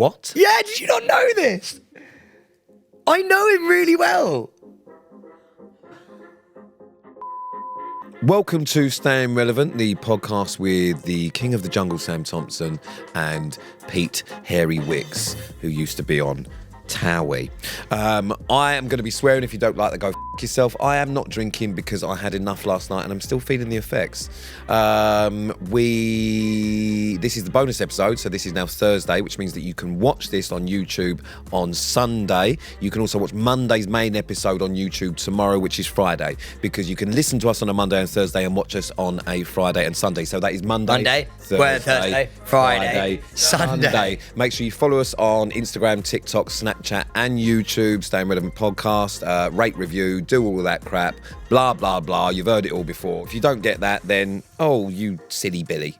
What? Yeah, did you not know this? I know him really well. Welcome to Staying Relevant, the podcast with the king of the jungle, Sam Thompson, and Pete Hairy Wicks, who used to be on Towie. I am going to be swearing. If you don't like that, go f*** yourself. I am not drinking because I had enough last night and I'm still feeling the effects. This is the bonus episode, so this is now Thursday, which means that you can watch this on YouTube on Sunday. You can also watch Monday's main episode on YouTube tomorrow, which is Friday, because you can listen to us on a Monday and Thursday and watch us on a Friday and Sunday. So that is Monday, Thursday, Friday, Sunday. Make sure you follow us on Instagram, TikTok, Snapchat and YouTube, Staying Relevant Podcast, rate, review, do all of that crap, blah, blah, blah. You've heard it all before. If you don't get that, then, oh, you silly Billy.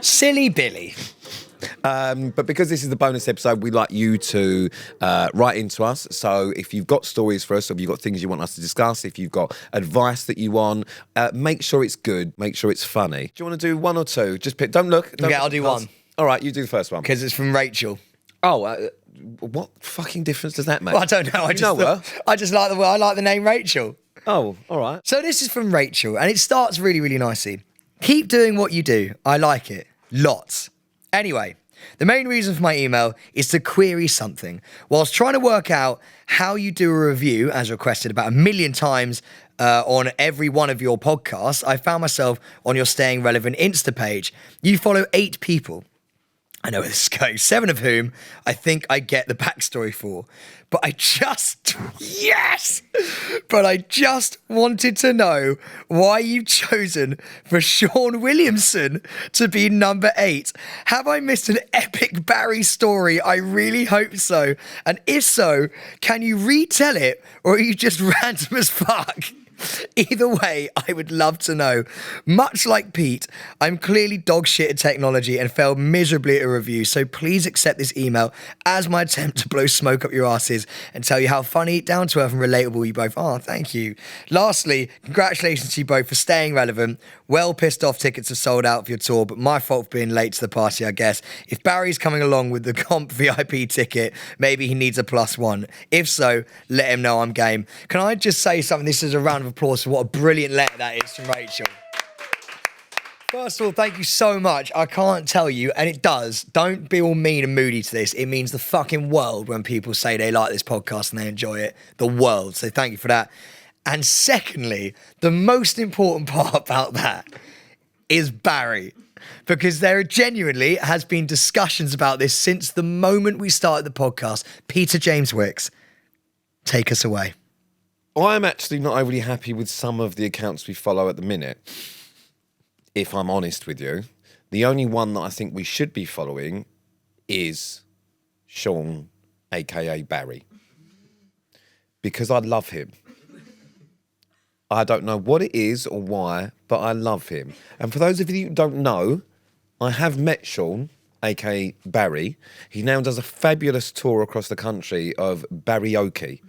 Silly Billy. But because this is the bonus episode, we'd like you to write into us. So if you've got stories for us, or if you've got things you want us to discuss, if you've got advice that you want, make sure it's good, make sure it's funny. Do you want to do one or two? Just pick, don't look. Okay, I'll do one. All right, you do the first one. Because it's from Rachel. Oh, what fucking difference does that make? Well, I don't know. I just like I like the name Rachel. Oh, all right. So this is from Rachel, and it starts really, really nicely. Keep doing what you do. I like it. Lots. Anyway, the main reason for my email is to query something. Whilst trying to work out how you do a review, as requested about 1 million times on every one of your podcasts, I found myself on your Staying Relevant Insta page. You follow 8 people. I know where this goes, 7 of whom I think I get the backstory for. But I just wanted to know why you've chosen for Sean Williamson to be number 8. Have I missed an epic Barry story? I really hope so. And if so, can you retell it, or are you just random as fuck? Either way, I would love to know. Much like Pete, I'm clearly dog shit at technology and failed miserably at a review, so please accept this email as my attempt to blow smoke up your asses and tell you how funny, down to earth and relatable you both are. Thank you. Lastly, congratulations to you both for staying relevant. Well pissed off tickets have sold out for your tour, but my fault for being late to the party, I guess. If Barry's coming along with the comp VIP ticket, maybe he needs a +1. If so, let him know I'm game. Can I just say something? This is a round of applause for what a brilliant letter that is from Rachel. First of all, thank you so much. I can't tell you, and it does. Don't be all mean and moody to this. It means the fucking world when people say they like this podcast and they enjoy it. The world. So thank you for that. And secondly, the most important part about that is Barry. Because there genuinely has been discussions about this since the moment we started the podcast. Peter James Wicks, take us away. I'm actually not overly happy with some of the accounts we follow at the minute, if I'm honest with you. The only one that I think we should be following is Sean, a.k.a. Barry. Because I love him. I don't know what it is or why, but I love him. And for those of you who don't know, I have met Sean, a.k.a. Barry. He now does a fabulous tour across the country of karaoke,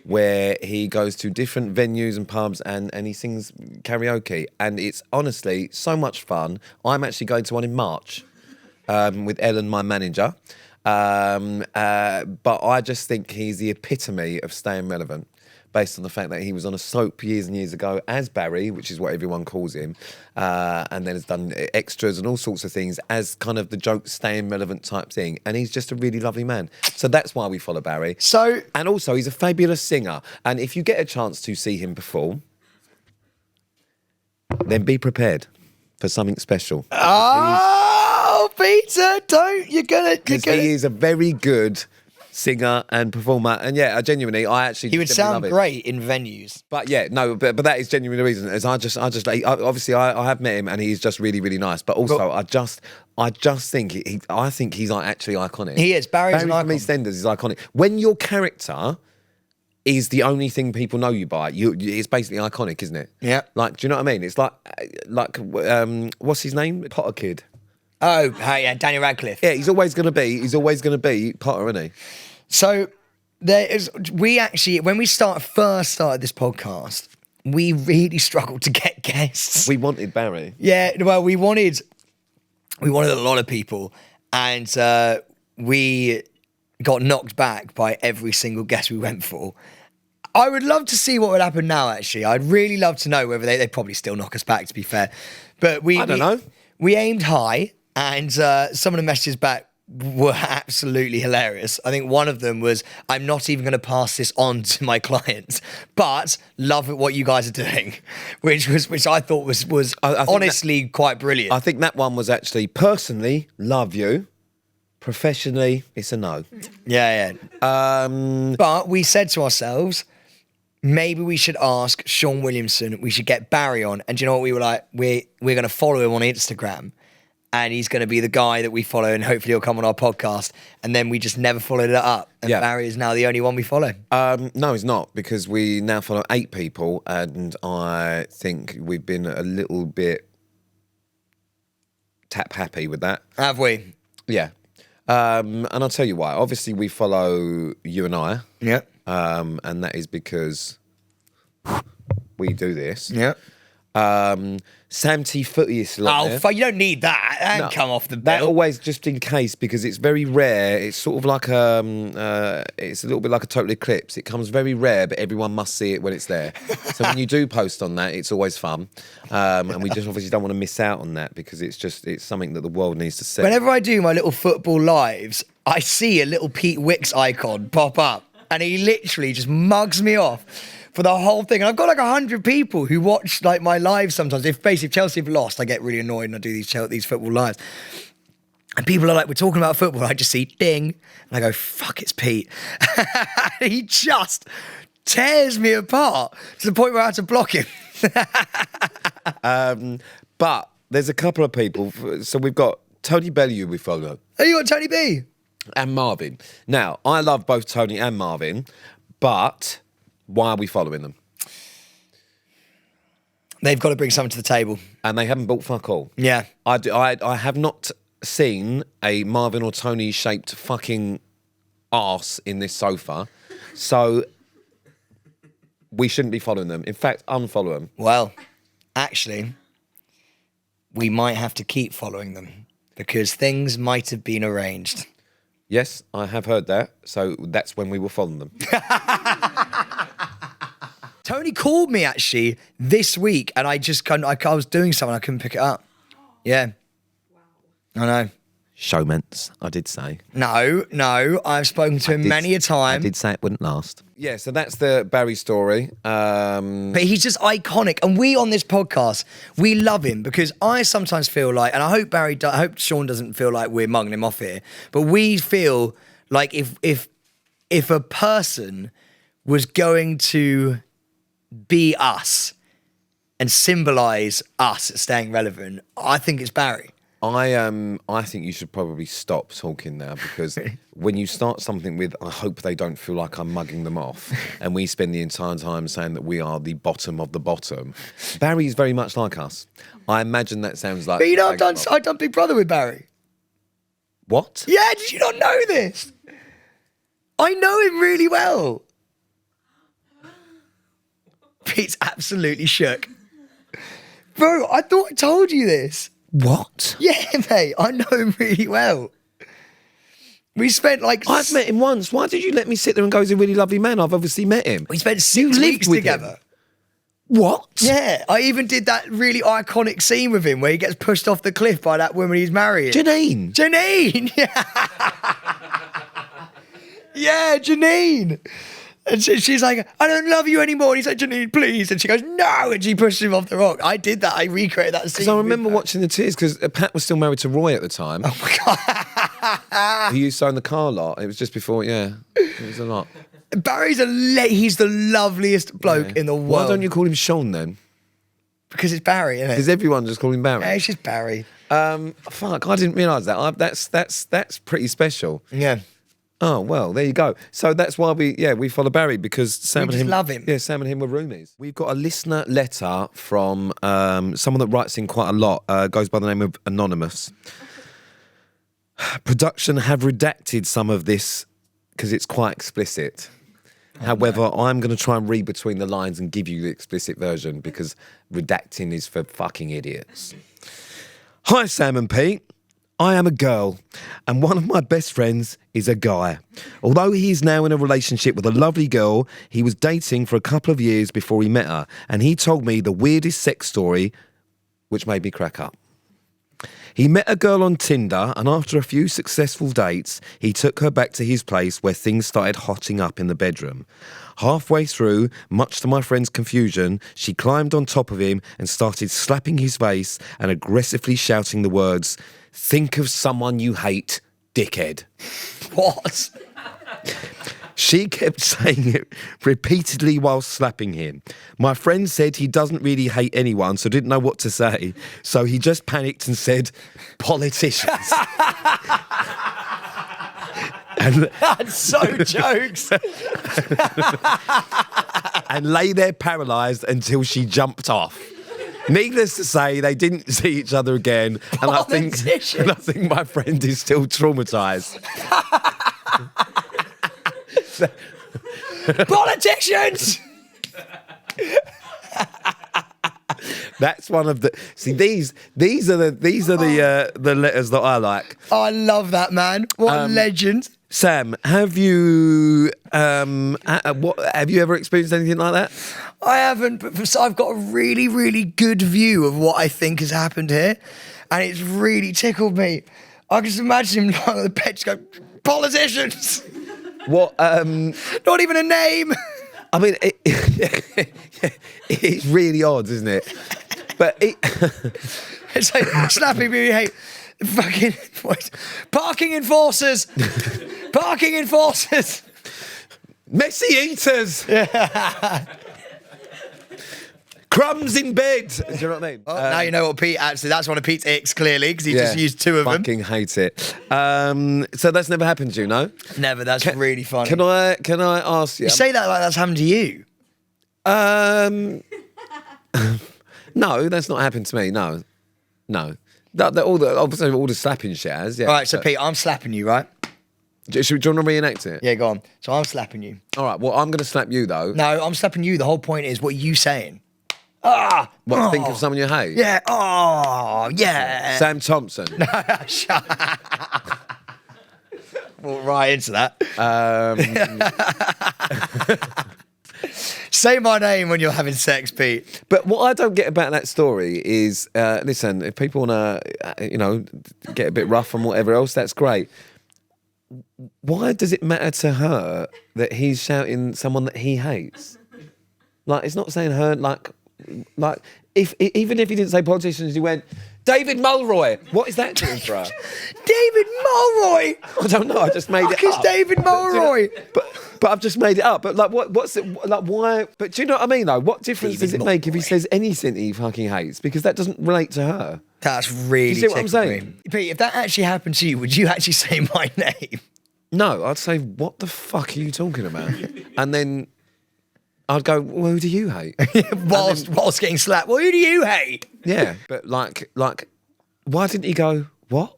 where he goes to different venues and pubs and he sings karaoke. And it's honestly so much fun. I'm actually going to one in March with Ellen, my manager. But I just think he's the epitome of staying relevant, based on the fact that he was on a soap years and years ago as Barry, which is what everyone calls him, and then has done extras and all sorts of things as kind of the joke staying relevant type thing. And he's just a really lovely man. So that's why we follow Barry. And also he's a fabulous singer. And if you get a chance to see him perform, then be prepared for something special. Oh, Peter, you're gonna... He is a very good singer and performer, and yeah, I actually he would sound great in venues. But yeah, no, but that is genuinely the reason. Is I have met him, and he's just really, really nice. But also, I just think I think he's actually iconic. He is. Barry from EastEnders is iconic. When your character is the only thing people know you by, it's basically iconic, isn't it? Yeah. Like, do you know what I mean? It's like what's his name? Potter Kid. Oh, hey, yeah, Daniel Radcliffe. Yeah, he's always going to be Potter, isn't he? So when we first started this podcast, we really struggled to get guests. We wanted Barry. Yeah, well, we wanted a lot of people, and we got knocked back by every single guest we went for. I would love to see what would happen now, actually. I'd really love to know whether they probably still knock us back, to be fair. But I don't know. We aimed high, and some of the messages back were absolutely hilarious. I think one of them was, I'm not even going to pass this on to my clients, but love what you guys are doing, which I thought was I think honestly quite brilliant. I think that one was actually, personally, love you. Professionally, it's a no. Yeah. But we said to ourselves, maybe we should ask Sean Williamson, we should get Barry on. And do you know what we were like? We're going to follow him on Instagram. And he's going to be the guy that we follow, and hopefully he'll come on our podcast. And then we just never followed it up. And Barry is now the only one we follow. No, he's not, because we now follow 8 people, and I think we've been a little bit tap happy with that. Have we? Yeah. And I'll tell you why. Obviously, we follow you and I. Yeah. And that is because we do this. Yeah. Sam T Footy is still on there. You don't need that. That can come off the bill. That always just in case, because it's very rare. It's sort of like it's a little bit like a total eclipse. It comes very rare, but everyone must see it when it's there. So when you do post on that, it's always fun. And we just obviously don't want to miss out on that, because it's something that the world needs to see. Whenever I do my little football lives, I see a little Pete Wicks icon pop up, and he literally just mugs me off for the whole thing. And I've got like 100 people who watch like my lives sometimes. If Chelsea have lost, I get really annoyed and I do these football lives. And people are like, we're talking about football. I just see ding. And I go, fuck, it's Pete. He just tears me apart to the point where I had to block him. But there's a couple of people. So we've got Tony Bellew we follow. Oh, you got Tony B? And Marvin. Now, I love both Tony and Marvin, but why are we following them? They've got to bring something to the table. And they haven't bought fuck all. Yeah. I have not seen a Marvin or Tony shaped fucking arse in this sofa. So we shouldn't be following them. In fact, unfollow them. Well, actually, we might have to keep following them because things might have been arranged. Yes, I have heard that. So that's when we will follow them. Tony called me actually this week, and I was doing something, I couldn't pick it up. Yeah. Wow. I know. Showmans, I did say. No, I've spoken to him many a time. I did say it wouldn't last. Yeah, so that's the Barry story. But he's just iconic, and we on this podcast, we love him because I sometimes feel like, and I hope Sean doesn't feel like we're mugging him off here, but we feel like if a person was going to be us and symbolise us staying relevant, I think it's Barry. I think you should probably stop talking now, because when you start something with, I hope they don't feel like I'm mugging them off, and we spend the entire time saying that we are the bottom of the bottom. Barry's very much like us. I imagine that sounds like... But you know, I've done Big Brother with Barry. What? Yeah, did you not know this? I know him really well. Pete's absolutely shook. Bro, I thought I told you this. What? Yeah, mate, I know him really well. We spent like... I've met him once. Why did you let me sit there and go, he's a really lovely man? I've obviously met him. We spent 6 weeks together. What? Yeah, I even did that really iconic scene with him where he gets pushed off the cliff by that woman he's marrying. Janine! Yeah. Yeah, Janine. And she's like, I don't love you anymore. And he's like, Janine, please. And she goes, no. And she pushed him off the rock. I did that. I recreated that scene. Because I remember watching the tears, because Pat was still married to Roy at the time. Oh, my God. He used to own the car lot. It was just before, yeah. It was a lot. Barry's he's the loveliest bloke in the world. Why don't you call him Sean then? Because it's Barry, isn't it? Because everyone just call him Barry. Yeah, it's just Barry. Fuck, I didn't realise that. That's pretty special. Yeah. Oh, well, there you go. So that's why we follow Barry, because Sam We and him love him. Yeah, Sam and him were roomies. We've got a listener letter from someone that writes in quite a lot, goes by the name of Anonymous. Production have redacted some of this because it's quite explicit. However, I'm going to try and read between the lines and give you the explicit version, because redacting is for fucking idiots. Hi, Sam and Pete. I am a girl, and one of my best friends is a guy. Although he is now in a relationship with a lovely girl, he was dating for a couple of years before he met her, and he told me the weirdest sex story, which made me crack up. He met a girl on Tinder, and after a few successful dates, he took her back to his place where things started hotting up in the bedroom. Halfway through, much to my friend's confusion, she climbed on top of him and started slapping his face and aggressively shouting the words, "Think of someone you hate, dickhead." What? She kept saying it repeatedly while slapping him. My friend said he doesn't really hate anyone, so didn't know what to say. So he just panicked and said, "Politicians." And That's so jokes. and lay there paralysed until she jumped off. Needless to say, they didn't see each other again, and I think my friend is still traumatised. Politicians! That's one of the. See, these are the letters that I like. Oh, I love that, man. What a legend. Sam, have you have you ever experienced anything like that? I haven't, but I've got a really, really good view of what I think has happened here, and it's really tickled me. I can just imagine him lying on the bed, just go, "Politicians." What? Not even a name. I mean, it's really odd, isn't it? But It's like slapping me. Hey, fucking parking enforcers. Parking enforcers. messy eaters. Crumbs in bed. Do you know what I mean? Oh, now you know what Pete actually. That's one of Pete's icks, clearly, because he just used two of them. Fucking hate it. So that's never happened to you, no? Never. That's really funny. Can I ask you? You say that like that's happened to you. No, that's not happened to me. No. Obviously all the slapping shit has. Yeah. All right, so Pete, I'm slapping you, right? Do you want to reenact it? Yeah, go on. So I'm slapping you. All right. Well, I'm going to slap you though. No, I'm slapping you. The whole point is, what are you saying? Think of someone you hate. Yeah. Oh, yeah. Sam Thompson. Walk right into that. Say my name when you're having sex, Pete. But what I don't get about that story is, listen, if people want to, get a bit rough and whatever else, that's great. Why does it matter to her that he's shouting someone that he hates? Like, it's not saying her, like even if he didn't say politicians, he went, David Mulroy. What is that doing for her? David Mulroy. I don't know. I just made it up. David Mulroy. But I've just made it up. But like, what's it like? Why? But do you know what I mean? Though, what difference does it make if he says anything he fucking hates? Because that doesn't relate to her. That's really. Do you see what I'm saying? Pete, if that actually happened to you, would you actually say my name? No, I'd say, what the fuck are you talking about? And then I'd go, well, who do you hate? whilst getting slapped. Well, who do you hate? Yeah, but like, why didn't he go, what?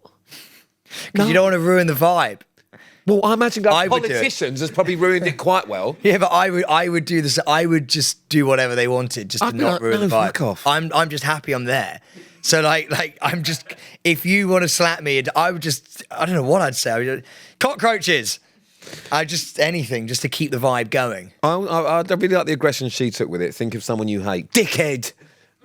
Because you don't want to ruin the vibe. Well, I imagine I would politicians has probably ruined it quite well. Yeah, but I would do this. I would just do whatever they wanted just to not ruin the vibe. Fuck off. I'm just happy I'm there. So like I'm just, if you want to slap me, I would just, I don't know what I'd say. Cockroaches. Anything just to keep the vibe going. I really like the aggression she took with it. Think of someone you hate, dickhead.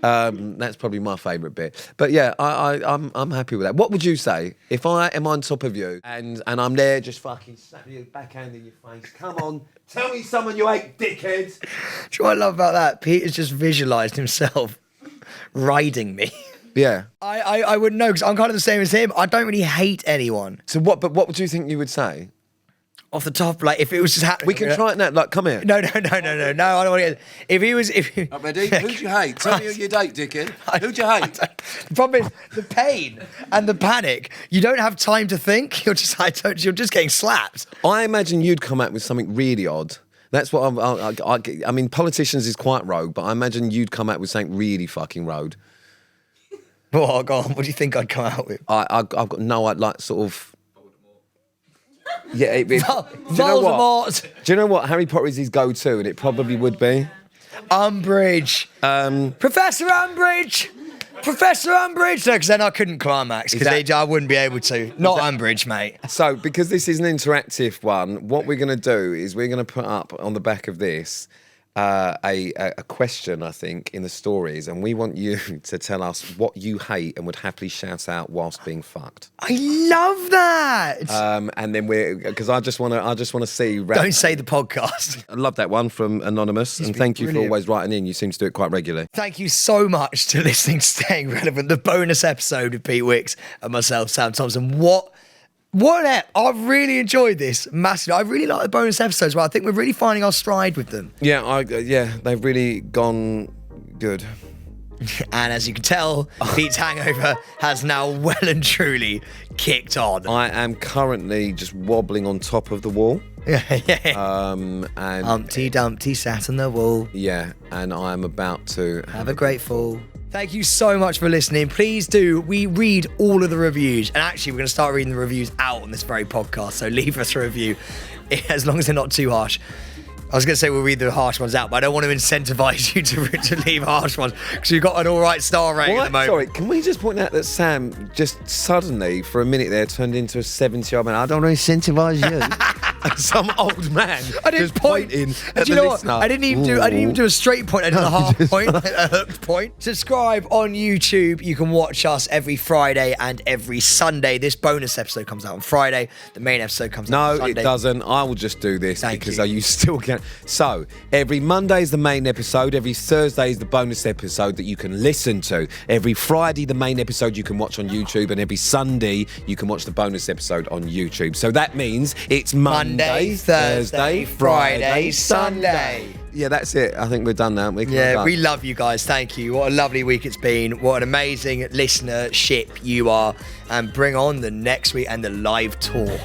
That's probably my favourite bit. But yeah, I'm happy with that. What would you say if I am on top of you and I'm there just fucking slapping you, backhand in your face? Come on, tell me someone you hate, dickhead. Do you know what I love about that? Peter's just visualised himself riding me. Yeah. I wouldn't know because I'm kind of the same as him. I don't really hate anyone. So what? But what would you think you would say? Off the top, like if it was just happening. We can try it now. Like, come here. No. I don't want to get. If he was, I'm ready. Who do you hate? Tell me who you date, dickhead. Who do you hate? The problem is the pain and the panic. You don't have time to think. You're just you're just getting slapped. I imagine you'd come out with something really odd. That's what I mean, politicians is quite rogue, but I imagine you'd come out with something really fucking rogue. Oh, go on. What do you think I'd come out with? I've got no, I'd like sort of. Yeah, Voldemort. Do you know what? Harry Potter is his go-to, and it probably would be Umbridge. Professor Umbridge. Professor Umbridge, because then I couldn't climax because I wouldn't be able to. Not Umbridge, mate. So, because this is an interactive one, what we're going to do is we're going to put up on the back of this a question, I think, in the stories, and we want you to tell us what you hate and would happily shout out whilst being fucked. I love that. And then because I just want to see. Don't say the podcast. I love that one from Anonymous, and thank you for always writing in. You seem to do it quite regularly. Thank you so much to listening to Staying Relevant, the bonus episode with Pete Wicks and myself, Sam Thompson. I've really enjoyed this massively. I really like the bonus episodes, but I think we're really finding our stride with them. Yeah, they've really gone good. And as you can tell, Pete's hangover has now well and truly kicked on. I am currently just wobbling on top of the wall. And Humpty Dumpty sat on the wall. Yeah, and I'm about to have a great fall. Thank you so much for listening. Please do. We read all of the reviews. And actually, we're going to start reading the reviews out on this very podcast. So leave us a review, as long as they're not too harsh. I was going to say we'll read the harsh ones out, but I don't want to incentivize you to leave harsh ones because you've got an all right star rating at the moment. Sorry, can we just point out that Sam just suddenly, for a minute there, turned into a 70-year-old man? I don't want to incentivize you. Some old man. I didn't point. At the listener. I didn't even do a straight point. I did a half point, a hooked point. Subscribe on YouTube. You can watch us every Friday and every Sunday. This bonus episode comes out on Friday. The main episode comes out on Sunday. No, it doesn't. I will just do this because you still can. So every Monday is the main episode. Every Thursday is the bonus episode that you can listen to. Every Friday, the main episode you can watch on YouTube, and every Sunday you can watch the bonus episode on YouTube. So that means it's Monday, Thursday, Friday, Sunday. Yeah, that's it. I think we're done now. We love you guys. Thank you. What a lovely week it's been. What an amazing listenership you are. And bring on the next week and the live tour.